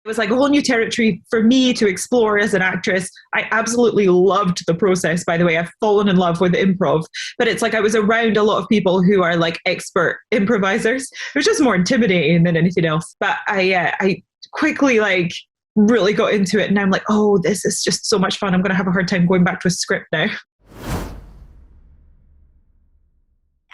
It was like a whole new territory for me to explore as an actress. I absolutely loved the process, by the way. I've fallen in love with improv, but it's like I was around a lot of people who are like expert improvisers. It was just more intimidating than anything else. But I quickly like really got into it, and I'm like, oh, this is just so much fun. I'm going to have a hard time going back to a script now.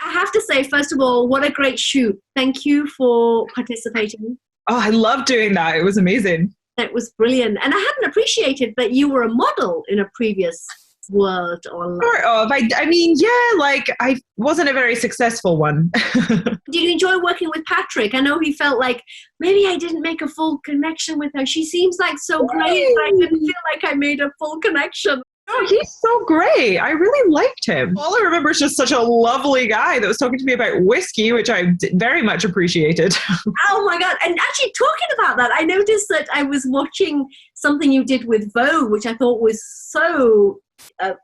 I have to say, first of all, what a great shoot. Thank you for participating. Oh, I love doing that. It was amazing. It was brilliant. And I hadn't appreciated that you were a model in a previous world or life. Sort of. I mean, yeah, like I wasn't a very successful one. Did you enjoy working with Patrick? I know he felt like maybe I didn't make a full connection with her. She seems like so great, but I didn't feel like I made a full connection. Oh, he's so great. I really liked him. All I remember is just such a lovely guy that was talking to me about whiskey, which I very much appreciated. Oh my God. And actually talking about that, I noticed that I was watching something you did with Vogue, which I thought was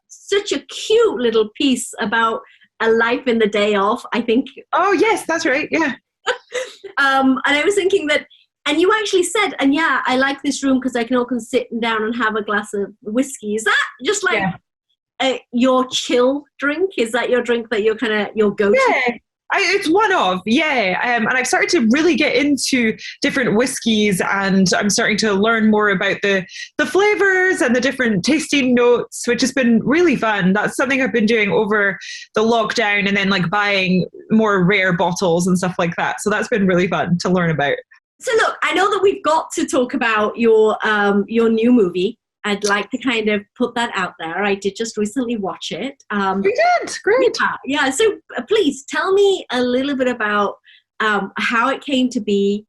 such a cute little piece about a life in the day off, I think. Oh, yes, that's right. Yeah. And I was thinking that, and you actually said, and yeah, I like this room because I can often sit down and have a glass of whiskey. Is that just like your chill drink? Is that your drink that you're kind of your go-to? Yeah, it's one of, yeah. And I've started to really get into different whiskies, and I'm starting to learn more about the flavors and the different tasting notes, which has been really fun. That's something I've been doing over the lockdown, and then like buying more rare bottles and stuff like that. So that's been really fun to learn about. So look, I know that we've got to talk about your new movie. I'd like to kind of put that out there. I did just recently watch it. We did, great. Yeah. So please tell me a little bit about how it came to be,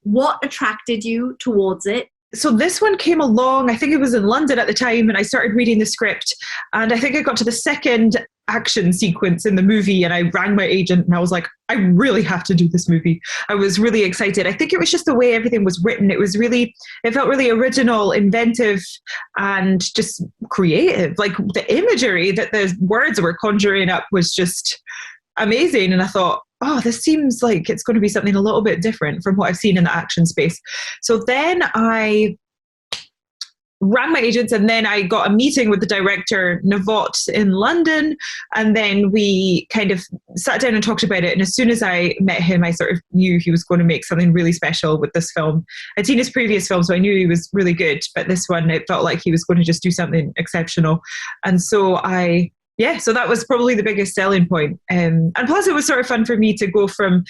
what attracted you towards it. So this one came along, I think it was in London at the time, and I started reading the script, and I think I got to the second action sequence in the movie, and I rang my agent and I was like, I really have to do this movie. I was really excited. I think it was just the way everything was written. It felt really original, inventive, and just creative. Like the imagery that the words were conjuring up was just amazing. And I thought, oh, this seems like it's going to be something a little bit different from what I've seen in the action space. So then I rang my agents, and then I got a meeting with the director, Navot, in London. And then we kind of sat down and talked about it. And as soon as I met him, I sort of knew he was going to make something really special with this film. I'd seen his previous film, so I knew he was really good. But this one, it felt like he was going to just do something exceptional. And so so that was probably the biggest selling point. And plus it was sort of fun for me to go from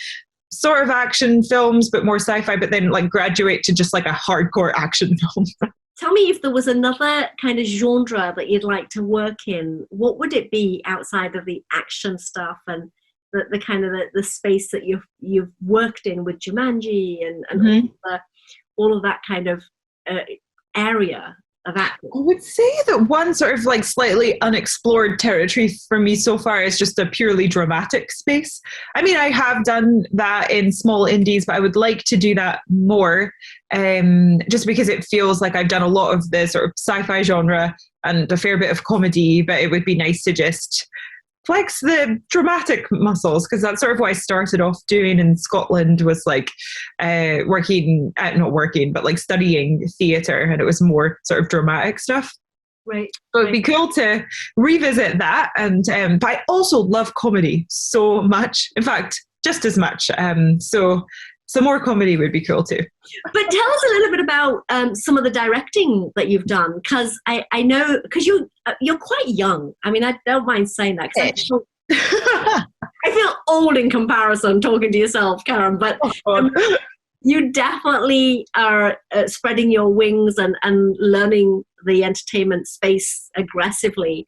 sort of action films, but more sci-fi, but then like graduate to just like a hardcore action film. Tell me if there was another kind of genre that you'd like to work in, what would it be outside of the action stuff and the kind of the space that you've worked in with Jumanji and mm-hmm. all of that kind of area of acting? I would say that one sort of like slightly unexplored territory for me so far is just a purely dramatic space. I mean, I have done that in small indies, but I would like to do that more, just because it feels like I've done a lot of the sort of sci-fi genre and a fair bit of comedy, but it would be nice to just flex the dramatic muscles, because that's sort of what I started off doing in Scotland, was like studying theatre, and it was more sort of dramatic stuff. Right. So it'd be cool to revisit that. And but I also love comedy so much. In fact, just as much. So some more comedy would be cool too. But tell us a little bit about some of the directing that you've done, because I know, because you're quite young. I mean, I don't mind saying that, because I feel old in comparison talking to yourself, Karen, but you definitely are spreading your wings and learning the entertainment space aggressively.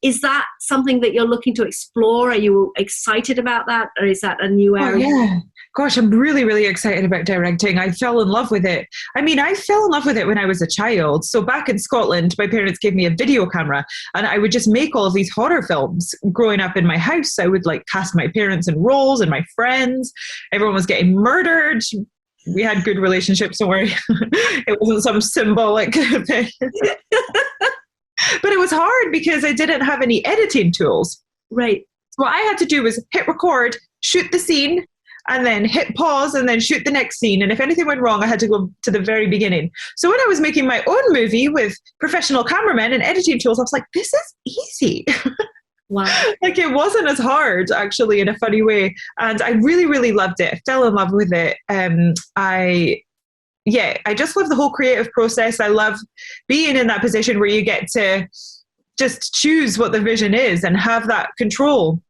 Is that something that you're looking to explore? Are you excited about that? Or is that a new area? Oh, yeah. Gosh, I'm really, really excited about directing. I fell in love with it. I mean, I fell in love with it when I was a child. So back in Scotland, my parents gave me a video camera, and I would just make all of these horror films. Growing up in my house, I would like cast my parents in roles and my friends. Everyone was getting murdered. We had good relationships, don't worry. It wasn't some symbolic thing. But it was hard because I didn't have any editing tools. Right. So what I had to do was hit record, shoot the scene, and then hit pause and then shoot the next scene. And if anything went wrong, I had to go to the very beginning. So when I was making my own movie with professional cameramen and editing tools, I was like, this is easy. Wow. Like it wasn't as hard, actually, in a funny way. And I really, really loved it. I fell in love with it. I just love the whole creative process. I love being in that position where you get to just choose what the vision is and have that control.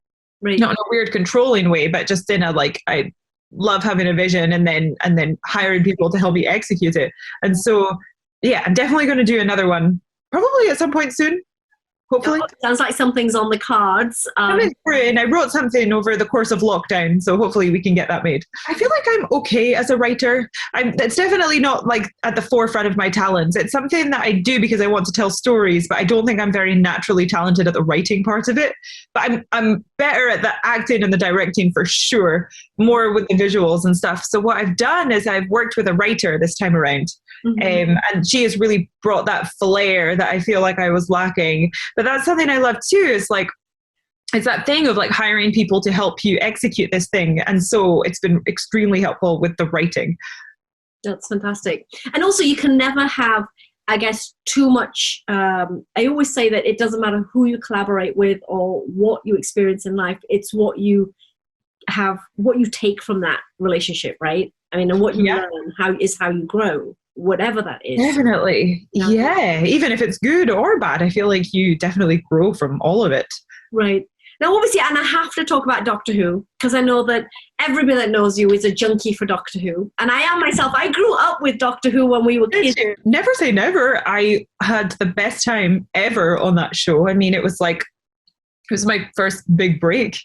Right. Not in a weird controlling way, but just in a, like, I love having a vision and then hiring people to help me execute it. And so, yeah, I'm definitely going to do another one, probably at some point soon. Hopefully. Oh, sounds like something's on the cards. And I wrote something over the course of lockdown, so hopefully we can get that made. I feel like I'm okay as a writer. It's definitely not like at the forefront of my talents. It's something that I do because I want to tell stories, but I don't think I'm very naturally talented at the writing part of it. But I'm better at the acting and the directing for sure, more with the visuals and stuff. So what I've done is I've worked with a writer this time around. Mm-hmm. And she has really brought that flair that I feel like I was lacking. But that's something I love too, is like, it's that thing of like hiring people to help you execute this thing. And so it's been extremely helpful with the writing. That's fantastic. And also you can never have, I guess, too much. I always say that it doesn't matter who you collaborate with or what you experience in life. It's what you have, what you take from that relationship, right? I mean, and what you learn how you grow. Whatever that is. Definitely. Yeah. Even if it's good or bad, I feel like you definitely grow from all of it. Right. Now, obviously, and I have to talk about Doctor Who, because I know that everybody that knows you is a junkie for Doctor Who. And I am myself. I grew up with Doctor Who when we were kids. Never say never. I had the best time ever on that show. I mean, it was my first big break,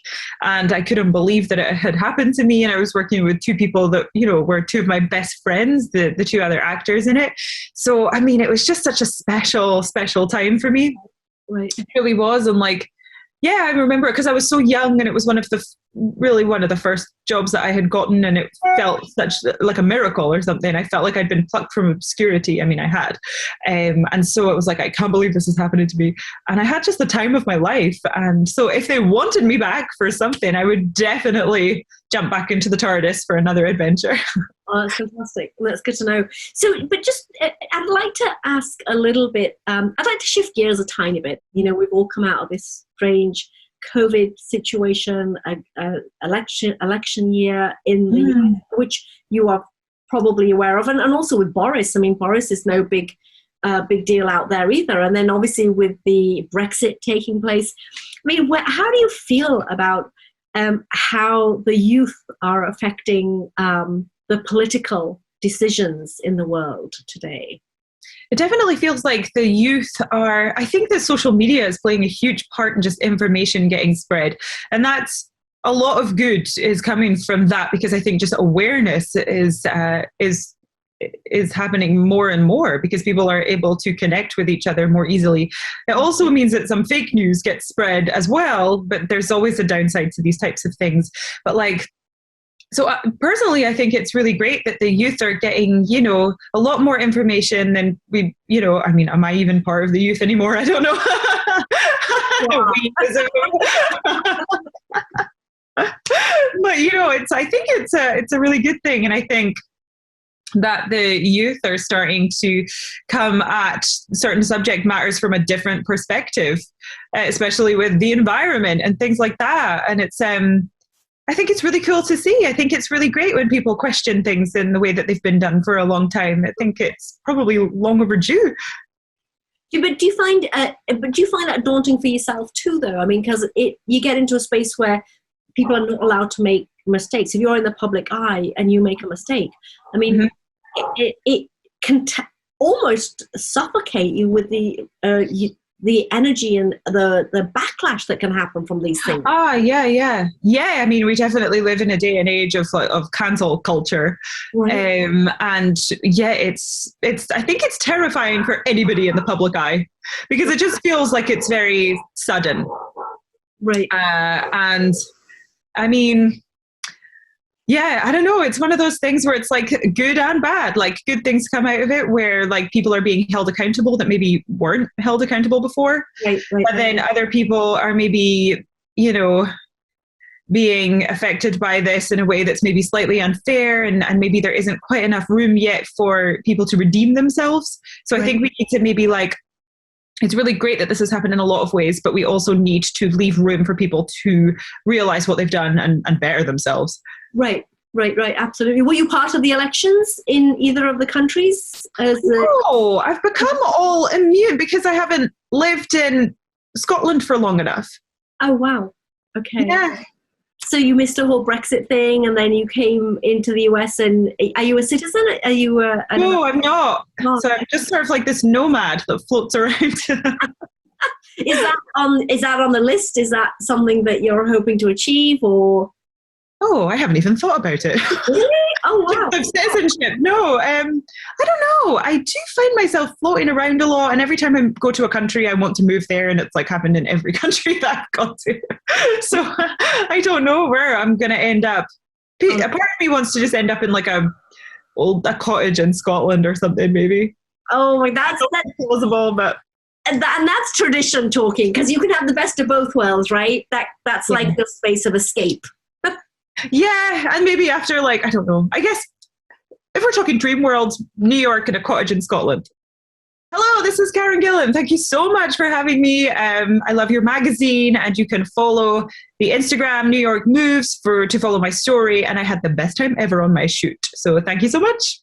and I couldn't believe that it had happened to me. And I was working with two people that, were two of my best friends, the two other actors in it. So, I mean, it was just such a special, special time for me. Right. It really was. And like, yeah, I remember it because I was so young, and it was one of the first jobs that I had gotten, and it felt such like a miracle or something. I felt like I'd been plucked from obscurity. I mean, I had. And so it was like, I can't believe this is happening to me. And I had just the time of my life. And so if they wanted me back for something, I would definitely jump back into the TARDIS for another adventure. Oh, that's fantastic. That's good to know. So, but just, I'd like to ask a little bit, I'd like to shift gears a tiny bit. We've all come out of this strange COVID situation, election year in the US, which you are probably aware of, and also with Boris. I mean, Boris is no big deal out there either. And then obviously with the Brexit taking place, I mean, how do you feel about how the youth are affecting the political decisions in the world today? It definitely feels like the youth I think that social media is playing a huge part in just information getting spread. And that's a lot of good is coming from that, because I think just awareness is happening more and more because people are able to connect with each other more easily. It also means that some fake news gets spread as well, but there's always a downside to these types of things. But so personally, I think it's really great that the youth are getting, a lot more information than we, I mean, am I even part of the youth anymore? I don't know. But, I think it's a really good thing. And I think that the youth are starting to come at certain subject matters from a different perspective, especially with the environment and things like that. And it's, I think it's really cool to see. I think it's really great when people question things in the way that they've been done for a long time. I think it's probably long overdue. But do you find that daunting for yourself too, though? I mean, because you get into a space where people are not allowed to make mistakes. If you're in the public eye and you make a mistake, I mean, it can almost suffocate you with the energy and the backlash that can happen from these things. Yeah. I mean, we definitely live in a day and age of cancel culture, right. And yeah, it's. I think it's terrifying for anybody in the public eye because it just feels like it's very sudden, right? And I mean. Yeah, I don't know. It's one of those things where it's like good and bad. Like good things come out of it where like people are being held accountable that maybe weren't held accountable before. Right. But then other people are maybe, being affected by this in a way that's maybe slightly unfair, and maybe there isn't quite enough room yet for people to redeem themselves. So I think we need to maybe like, it's really great that this has happened in a lot of ways, but we also need to leave room for people to realize what they've done and better themselves. Right. Absolutely. Were you part of the elections in either of the countries? No, I've become all immune because I haven't lived in Scotland for long enough. Oh, wow. Okay. Yeah. So you missed a whole Brexit thing, and then you came into the US. And are you a citizen? Are you No, I'm not. Oh. So I'm just sort of like this nomad that floats around. Is that on the list? Is that something that you're hoping to achieve, or? Oh, I haven't even thought about it. Really? Oh, wow. Of citizenship. No, I don't know. I do find myself floating around a lot, and every time I go to a country, I want to move there, and it's like happened in every country that I've gone to. So I don't know where I'm going to end up. A part of me wants to just end up in like a cottage in Scotland or something, maybe. Oh, my, that's plausible, but. And that's tradition talking, because you can have the best of both worlds, right? That's like the space of escape. Yeah, and maybe after, like, I don't know, I guess if we're talking dream world, New York and a cottage in Scotland. Hello, this is Karen Gillian. Thank you so much for having me. I love your magazine, and you can follow the Instagram New York Moves to follow my story, and I had the best time ever on my shoot. So thank you so much.